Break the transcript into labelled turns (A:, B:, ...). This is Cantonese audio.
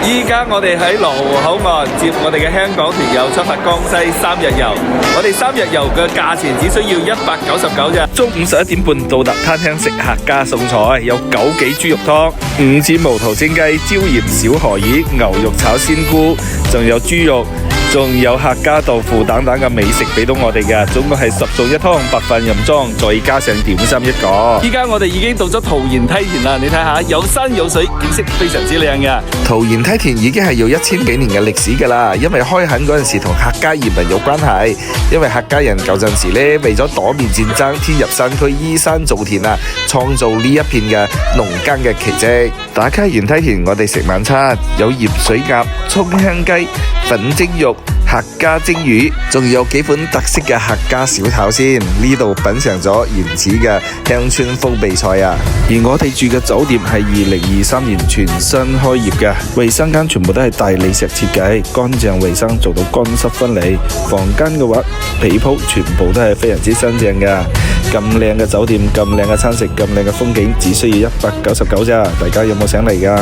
A: 依家我哋喺羅湖口岸接我哋嘅香港團友出發江西3日遊，我哋3日遊嘅價錢只需要199咋。中午11點半到達餐廳食客家餸菜，有枸杞豬肉湯、5指毛頭蒸雞、椒鹽小河魚、牛肉炒鮮菇，仲有豬肉。仲有客家豆腐等等嘅美食俾到我哋嘅，總共係10餸一湯，白飯任裝，再加上點心一個。依家我哋已經到咗桃園梯田啦，你睇下有山有水，景色非常之靚嘅。
B: 桃園梯田已經係有1000幾年嘅歷史噶啦，因為開墾嗰陣時同客家移民有關係，因為客家人舊陣時咧為咗躲免戰爭，遷入山區依山造田啊，創造呢一片嘅農耕嘅奇蹟。打卡完梯田，我哋食晚餐，有鹽水鴨、葱香雞、粉蒸肉、客家蒸魚，仲有幾款特色嘅客家小炒先。呢度品嘗咗原始嘅鄉村風味菜啊！而我哋住嘅酒店係2023年全新開業嘅，衛生間全部都係大理石設計，乾淨衛生做到乾濕分離。房間嘅話，被鋪全部都係非常之新淨嘅。咁靚嘅酒店，咁靚嘅餐食，咁靚嘅風景，只需要199咋，大家有冇醒嚟㗎？